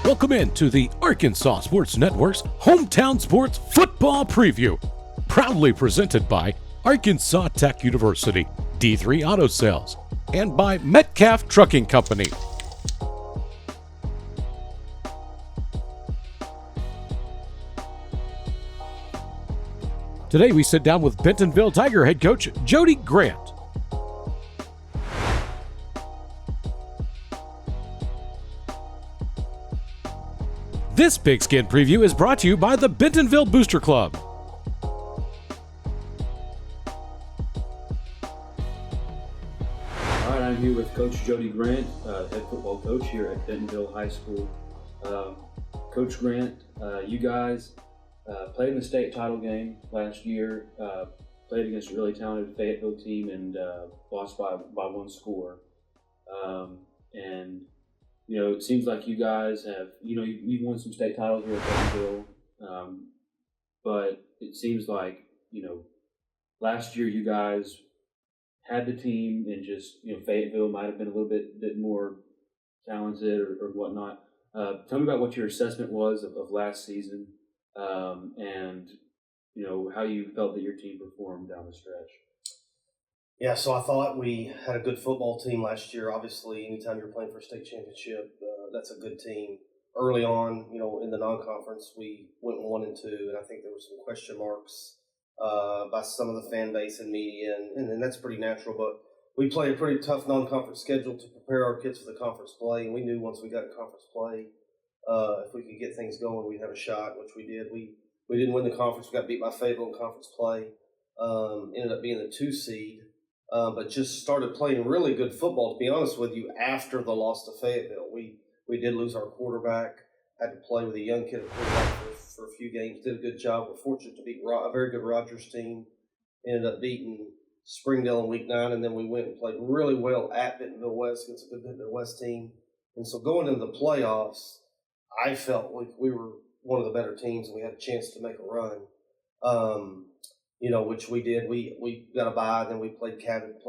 Welcome in to the Arkansas Sports Network's Hometown Sports Football Preview, proudly presented by Arkansas Tech University, D3 Auto Sales, and by Metcalf Trucking Company. Today we sit down with Bentonville Tiger head coach Jody Grant. This Pigskin Preview is brought to you by the Bentonville Booster Club. All right, I'm here with Coach Jody Grant, head football coach here at Bentonville High School. Coach Grant, you guys played in the state title game last year, played against a really talented Fayetteville team and lost by one score. And you know, it seems like you guys have, you've won some state titles here at Bentonville, but it seems like, last year you guys had the team and just, Fayetteville might have been a little bit more talented or whatnot. Tell me about what your assessment was of last season, and, how you felt that your team performed down the stretch. Yeah, so I thought we had a good football team last year. Obviously, anytime you're playing for a state championship, that's a good team. Early on, in the non-conference, we went 1-2, and I think there were some question marks by some of the fan base and media, and that's pretty natural. But we played a pretty tough non-conference schedule to prepare our kids for the conference play, and we knew once we got in conference play, if we could get things going, we'd have a shot, which we did. We didn't win the conference. We got beat by Fayetteville in conference play. Ended up being the 2 seed. But just started playing really good football, to be honest with you, after the loss to Fayetteville. We did lose our quarterback, had to play with a young kid at quarterback for a few games, did a good job. We're fortunate to beat a very good Rogers team, ended up beating Springdale in week 9, and then we went and played really well at Bentonville West against a good Bentonville West team. And so going into the playoffs, I felt like we were one of the better teams and we had a chance to make a run. Which we did. We got a bye, and then we played Cabot.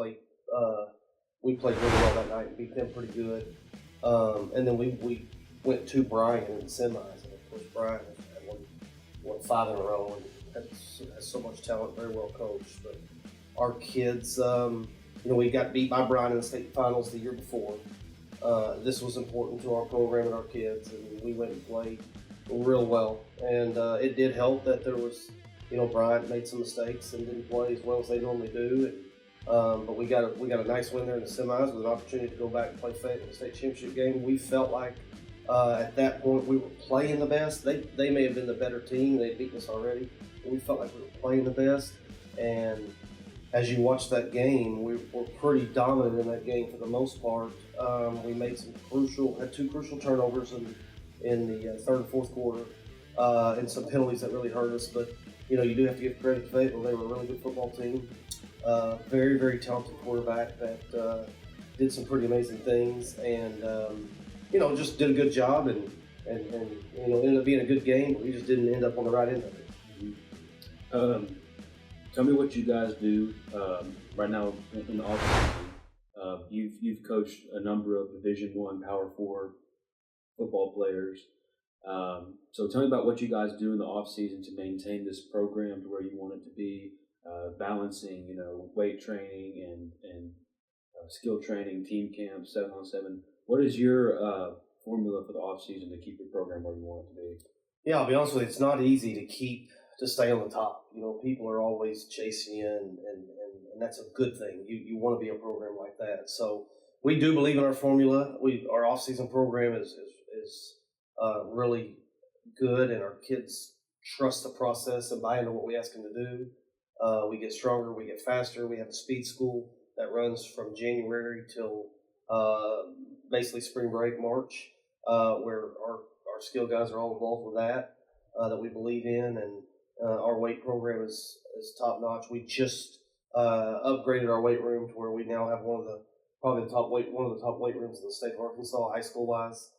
We played really well that night and beat them pretty good. And then we went to Bryan in the semis, and of course Bryan had won 5 in a row and has so much talent, very well coached. But our kids, we got beat by Bryan in the state finals the year before. This was important to our program and our kids, and we went and played real well. And it did help that there was. Bryant made some mistakes and didn't play as well as they normally do. But we got a nice win there in the semis with an opportunity to go back and play Fayette in the state championship game. We felt like at that point we were playing the best. They may have been the better team. They'd beaten us already. But we felt like we were playing the best. And as you watch that game, we were pretty dominant in that game for the most part. We made had 2 crucial turnovers in the third and fourth quarter, and some penalties that really hurt us. But you do have to give credit to Fayetteville. They were a really good football team. Very, very talented quarterback that did some pretty amazing things, and just did a good job, and ended up being a good game. But we just didn't end up on the right end of it. Mm-hmm. Tell me what you guys do right now in the offseason. You've coached a number of Division I, Power 4 football players. So tell me about what you guys do in the off season to maintain this program to where you want it to be, balancing, weight training and skill training, team camp, 7-on-7. What is your formula for the off season to keep your program where you want it to be? Yeah, I'll be honest with you, it's not easy to stay on the top. People are always chasing you, and that's a good thing. You want to be a program like that. So we do believe in our formula. Our off season program is really good, and our kids trust the process and buy into what we ask them to do. We get stronger, we get faster. We have a speed school that runs from January till basically spring break, March, where our skill guys are all involved with that we believe in, and our weight program is top notch. We just upgraded our weight room to where we now have one of the top weight rooms in the state of Arkansas, high school wise.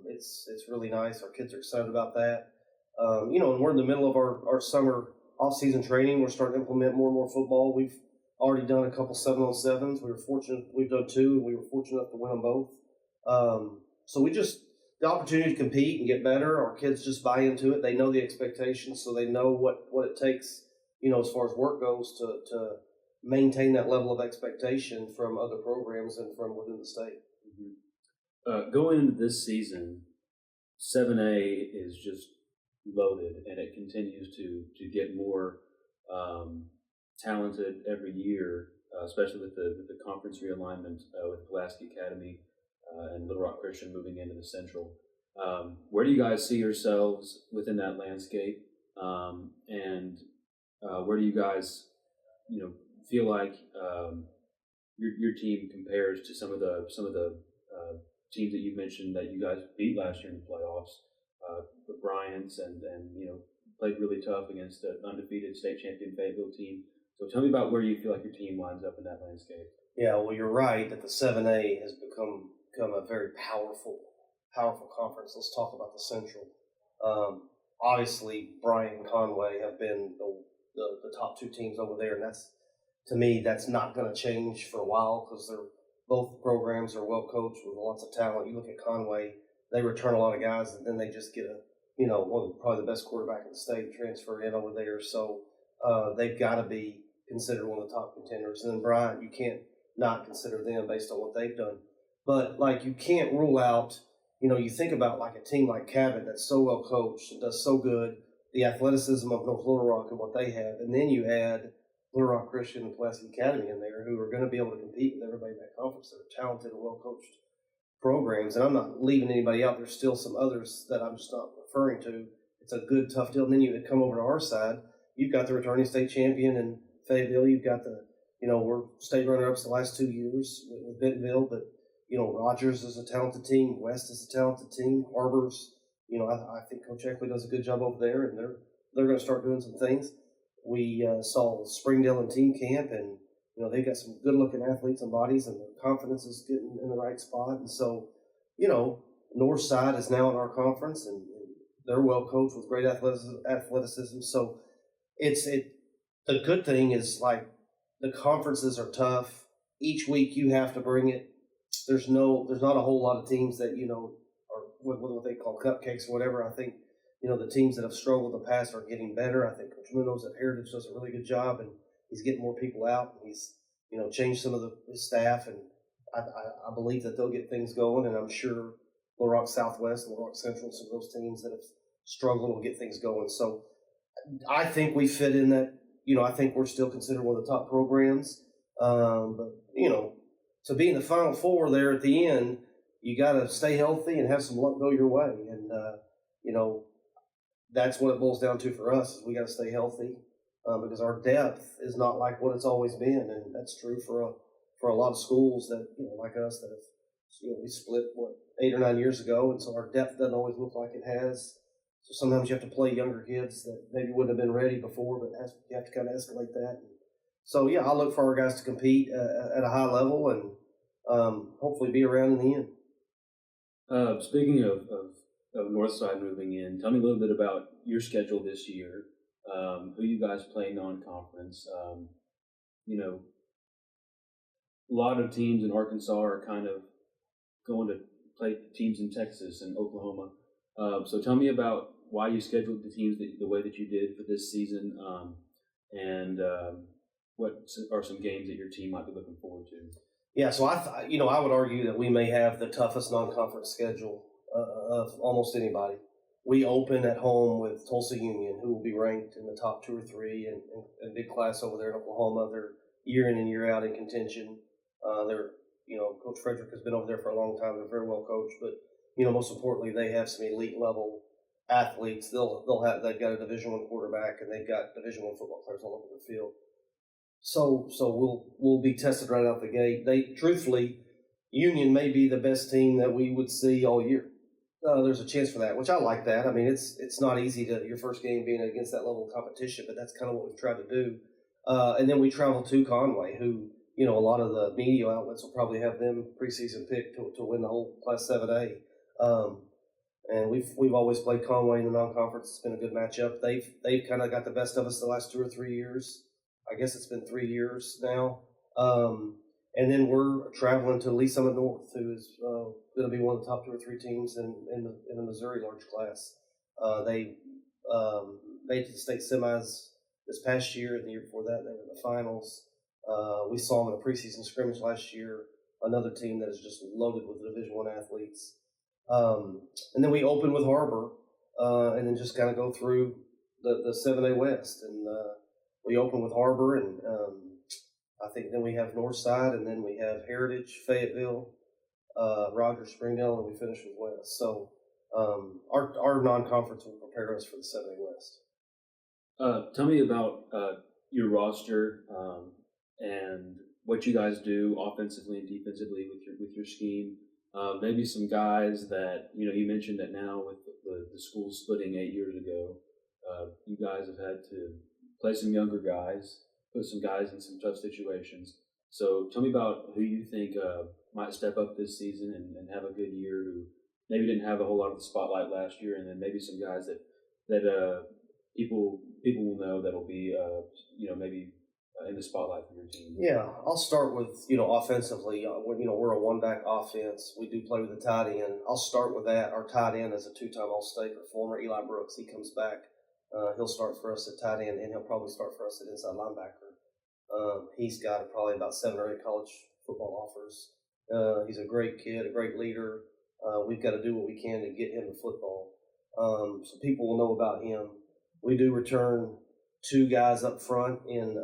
It's really nice. Our kids are excited about that. And we're in the middle of our summer off-season training. We're starting to implement more and more football. We've already done a couple 7-on-7s. We've done 2, and we were fortunate enough to win them both. So the opportunity to compete and get better. Our kids just buy into it. They know the expectations, so they know what it takes, as far as work goes to maintain that level of expectation from other programs and from within the state. Going into this season, 7A is just loaded, and it continues to get more talented every year, especially with the conference realignment with Pulaski Academy and Little Rock Christian moving into the Central. Where do you guys see yourselves within that landscape, and where do you guys, feel like your team compares to some of the teams that you mentioned that you guys beat last year in the playoffs, the Bryants, and played really tough against an undefeated state champion Fayetteville team. So tell me about where you feel like your team lines up in that landscape. Yeah, well, you're right that the 7A has become a very powerful conference. Let's talk about the Central. Obviously, Bryant and Conway have been the top two teams over there, and to me, that's not going to change for a while because both programs are well coached with lots of talent. You look at Conway, they return a lot of guys, and then they just get probably the best quarterback in the state transfer in over there. So they've got to be considered one of the top contenders. And then Bryant, you can't not consider them based on what they've done. But you can't rule out. You think about a team like Cabot that's so well coached and does so good, the athleticism of North Little Rock and what they have, and then you add Little Rock Christian and Pulaski Academy in there, who are going to be able to compete with everybody in that conference that are talented and well-coached programs. And I'm not leaving anybody out. There's still some others that I'm just not referring to. It's a good, tough deal. And then you come over to our side. You've got the returning state champion in Fayetteville. You've got we're state runner-ups the last 2 years with Bentonville. But, Rogers is a talented team. West is a talented team. Harbor's, I think Coach Eckley does a good job over there, and they're going to start doing some things. We saw Springdale in team camp, and they've got some good-looking athletes and bodies, and their confidence is getting in the right spot. And so, North Side is now in our conference, and they're well coached with great athleticism. So, the good thing is the conferences are tough. Each week you have to bring it. There's not a whole lot of teams that are what they call cupcakes or whatever. I think. The teams that have struggled in the past are getting better. I think Coach Munoz at Heritage does a really good job, and he's getting more people out. And he's, changed some of his staff, and I believe that they'll get things going. And I'm sure Little Rock Southwest, Little Rock Central, some of those teams that have struggled will get things going. So I think we fit in that. I think we're still considered one of the top programs. But to be in the Final Four there at the end, you got to stay healthy and have some luck go your way. And that's what it boils down to for us. Is we got to stay healthy because our depth is not like what it's always been, and that's true for a lot of schools that like us that have we split 8 or 9 years ago, and so our depth doesn't always look like it has. So sometimes you have to play younger kids that maybe wouldn't have been ready before, but you have to kind of escalate that. So yeah, I look for our guys to compete at a high level and hopefully be around in the end. Speaking of Northside moving in, tell me a little bit about your schedule this year. Who you guys play non-conference? A lot of teams in Arkansas are kind of going to play teams in Texas and Oklahoma. So tell me about why you scheduled the teams the way that you did for this season, and what are some games that your team might be looking forward to? Yeah, so I would argue that we may have the toughest non-conference schedule of almost anybody. We open at home with Tulsa Union, who will be ranked in the top 2 or 3, and big class over there in Oklahoma. They're year in and year out in contention. Coach Frederick has been over there for a long time. They're very well coached, but most importantly, they have some elite level athletes. They've got a Division I quarterback, and they've got Division I football players all over the field. So we'll be tested right out the gate. Truthfully, Union may be the best team that we would see all year. There's a chance for that, which I like that. I mean, it's not easy to your first game being against that level of competition, but that's kind of what we've tried to do. And then we travel to Conway, who a lot of the media outlets will probably have them preseason pick to win the whole Class 7A. And we've always played Conway in the non-conference. It's been a good matchup. They've kind of got the best of us the last 2 or 3 years. I guess it's been 3 years now. And then we're traveling to Lee Summit North, who is going to be one of the top 2 or 3 teams in the Missouri large class. They made it to the state semis this past year, and the year before that they were in the finals. We saw them in a preseason scrimmage last year. Another team that is just loaded with Division I athletes. And then we open with Harbor, and then just kind of go through the 7A West. And we open with Harbor, and I think then we have Northside, and then we have Heritage, Fayetteville, Rogers, Springdale, and we finish with West. So our non-conference will prepare us for the 7A West. Tell me about your roster and what you guys do offensively and defensively with your scheme. Maybe some guys that you mentioned that now with the school splitting 8 years ago, you guys have had to play some younger guys, put some guys in some tough situations. So tell me about who you think might step up this season and have a good year, who maybe didn't have a whole lot of the spotlight last year, and then maybe some guys that people will know that'll be maybe in the spotlight for your team. Yeah, I'll start with offensively. We're a one-back offense. We do play with a tight end. I'll start with that. Our tight end is a 2-time All-State performer, Eli Brooks. He comes back. He'll start for us at tight end, and he'll probably start for us at inside linebacker. He's got probably about 7 or 8 college football offers. He's a great kid, a great leader. We've got to do what we can to get him to football, so people will know about him. We do return 2 guys up front in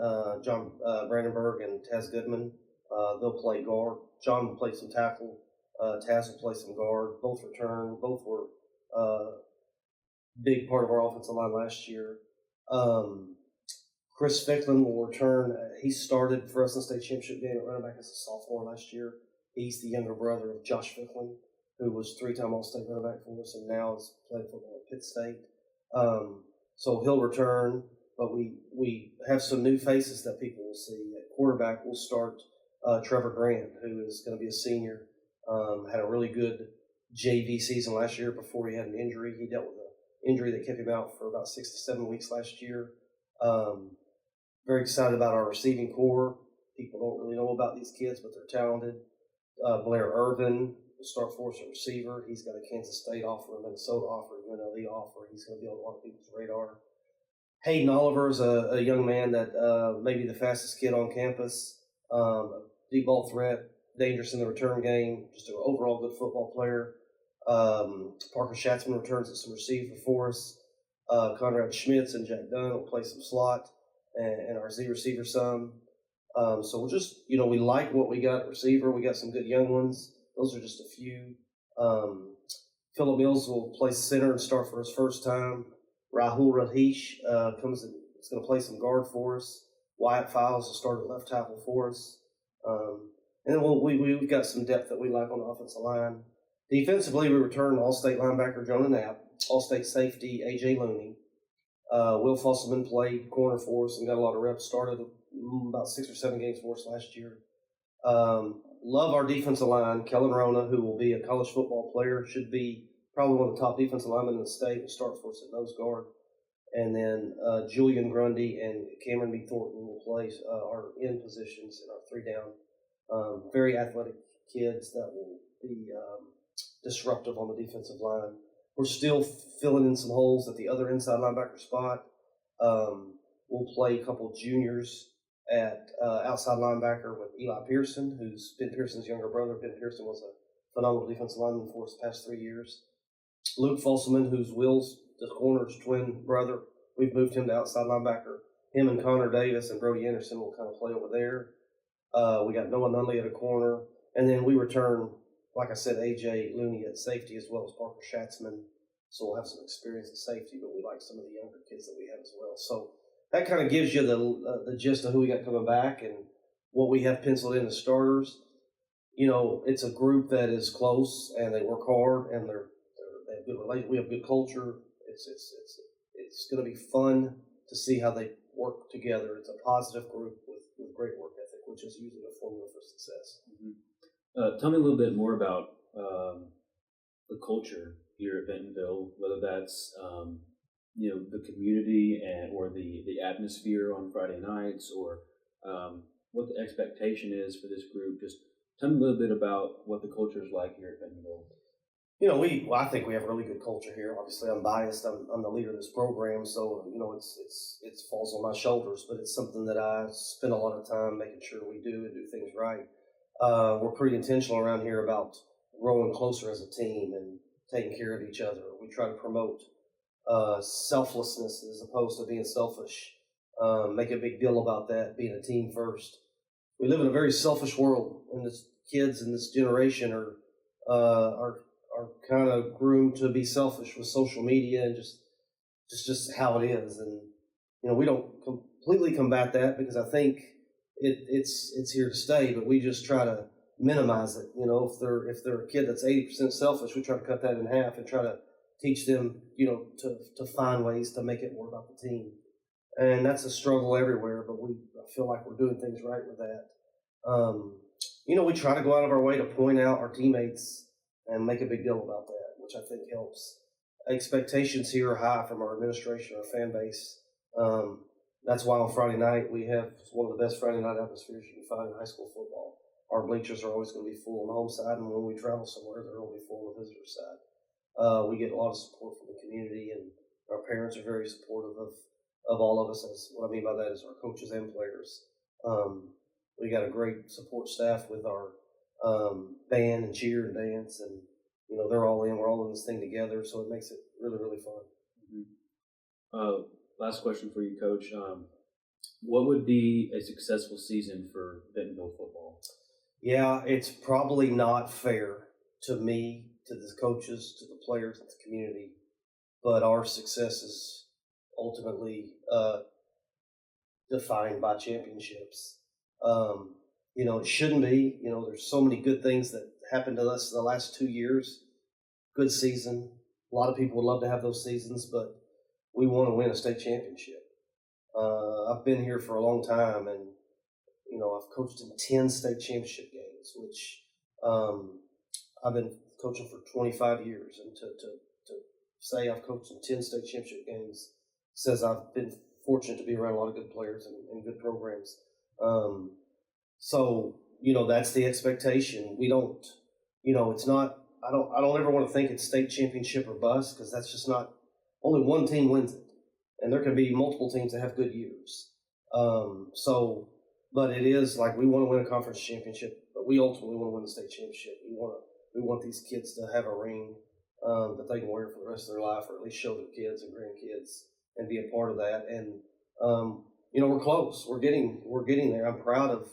John Brandenburg and Taz Goodman. They'll play guard. John will play some tackle. Taz will play some guard. Both return. Both were big part of our offensive line last year. Chris Ficklin will return. He started for us in the state championship game at running back as a sophomore last year. He's the younger brother of Josh Ficklin, who was 3-time All-State running back for us and now is playing football at Pitt State. So he'll return, but we have some new faces that people will see. At quarterback, we'll start Trevor Grant, who is going to be a senior. Had a really good JV season last year before he had an injury. He dealt with an injury that kept him out for about 6 to 7 weeks last year. Very excited about our receiving core. People don't really know about these kids, but they're talented. Blair Irvin will start for us at receiver. He's got a Kansas State offer, a Minnesota offer, a UNLV offer. He's going to be on a lot of people's radar. Hayden Oliver is a young man that may be the fastest kid on campus. Deep ball threat, dangerous in the return game, just an overall good football player. Parker Schatzman returns at some receiver for us. Conrad Schmitz and Jack Dunn will play some slot, and our Z receiver some. So we'll just, we like what we got at receiver. We got some good young ones. Those are just a few. Phillip Mills will play center and start for his first time. Rahul Rahesh is going to play some guard for us. Wyatt Files will start at left tackle for us. And then we've got some depth that we like on the offensive line. Defensively, we return All-State linebacker Jonah Knapp, All-State safety A.J. Looney. Will Fosselman played corner for us and got a lot of reps, started about 6 or 7 games for us last year. Love our defensive line. Kellen Rona, who will be a college football player, should be probably one of the top defensive linemen in the state, will start for us at nose guard. And then Julian Grundy and Cameron B. Thornton will play our end positions in our 3-down. Very athletic kids that will be disruptive on the defensive line. We're still filling in some holes at the other inside linebacker spot. We'll play a couple juniors at outside linebacker with Eli Pearson, who's Ben Pearson's younger brother. Ben Pearson was a phenomenal defensive lineman for us the past 3 years. Luke Folselman, who's Will's, the corner's twin brother, we've moved him to outside linebacker. Him and Connor Davis and Brody Anderson will kind of play over there. We got Noah Nunley at a corner. And then we return, like I said, A.J. Looney at safety as well as Parker Schatzman. So we'll have some experience at safety, but we like some of the younger kids that we have as well. So that kind of gives you the gist of who we got coming back and what we have penciled in as starters. It's a group that is close and they work hard and they have good relations. We have good culture. It's going to be fun to see how they work together. It's a positive group with great work ethic, which is usually a formula for success. Mm-hmm. Tell me a little bit more about the culture here at Bentonville, whether that's the community or the atmosphere on Friday nights, or what the expectation is for this group. Just tell me a little bit about what the culture is like here at Bentonville. I think we have a really good culture here. Obviously, I'm biased. I'm the leader of this program, so it falls on my shoulders. But it's something that I spend a lot of time making sure we do and do things right. We're pretty intentional around here about growing closer as a team and taking care of each other. We try to promote selflessness as opposed to being selfish. Make a big deal about that, being a team first. We live in a very selfish world, and the kids in this generation are kind of groomed to be selfish with social media and just how it is. And we don't completely combat that because I think it's here to stay, but we just try to minimize it. If they're a kid that's 80% selfish, we try to cut that in half and try to teach them to find ways to make it more about the team. And that's a struggle everywhere, but I feel like we're doing things right with that. We try to go out of our way to point out our teammates and make a big deal about that, which I think helps. Expectations here are high from our administration, our fan base. That's why on Friday night we have one of the best Friday night atmospheres you can find in high school football. Our bleachers are always going to be full on the home side, and when we travel somewhere, they're going to be full on the visitor side. We get a lot of support from the community, and our parents are very supportive of all of us. What I mean by that is our coaches and players. We got a great support staff with our band and cheer and dance, and they're all in. We're all in this thing together, so it makes it really, really fun. Mm-hmm. Last question for you, Coach. What would be a successful season for Bentonville football? Yeah, it's probably not fair to me, to the coaches, to the players, to the community, but our success is ultimately defined by championships. It shouldn't be. There's so many good things that happened to us in the last 2 years. Good season. A lot of people would love to have those seasons, but we want to win a state championship. I've been here for a long time, and I've coached in 10 state championship games, which I've been coaching for 25 years, and to say I've coached in 10 state championship games says I've been fortunate to be around a lot of good players and good programs. So that's the expectation. We don't, it's not. I don't ever want to think it's state championship or bust, because that's just not. Only one team wins it, and there can be multiple teams that have good years. But it is like we want to win a conference championship, but we ultimately want to win the state championship. We want these kids to have a ring that they can wear for the rest of their life, or at least show their kids and grandkids and be a part of that. And we're close. We're getting there. I'm proud of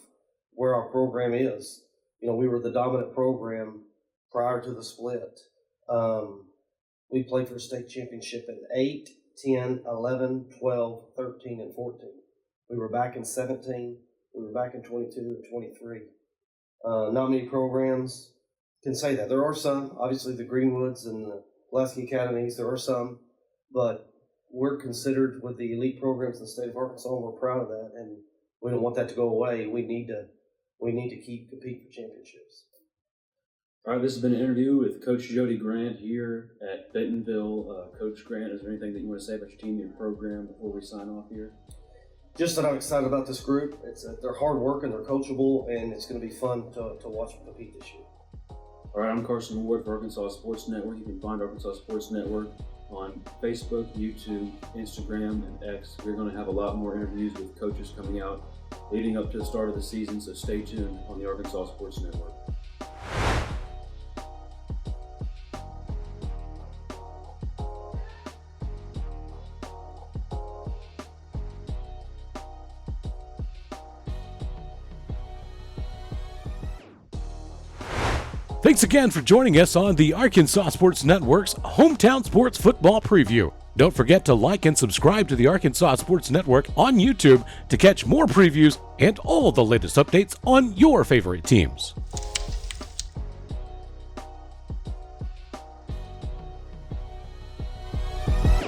where our program is. We were the dominant program prior to the split. We played for a state championship in 8, 10, 11, 12, 13, and 14. We were back in 17. We were back in 22 and 23. Not many programs can say that. There are some, obviously the Greenwoods and the Pulaski Academies, there are some, but we're considered with the elite programs in the state of Arkansas, and we're proud of that, and we don't want that to go away. We need to keep competing for championships. All right, this has been an interview with Coach Jody Grant here at Bentonville. Coach Grant, is there anything that you want to say about your team, your program, before we sign off here? Just that I'm excited about this group. They're hard working, they're coachable, and it's going to be fun to watch them compete this year. All right, I'm Carson Ward for Arkansas Sports Network. You can find Arkansas Sports Network on Facebook, YouTube, Instagram, and X. We're going to have a lot more interviews with coaches coming out leading up to the start of the season, so stay tuned on the Arkansas Sports Network. Thanks again for joining us on the Arkansas Sports Network's Hometown Sports Football Preview. Don't forget to like and subscribe to the Arkansas Sports Network on YouTube to catch more previews and all the latest updates on your favorite teams.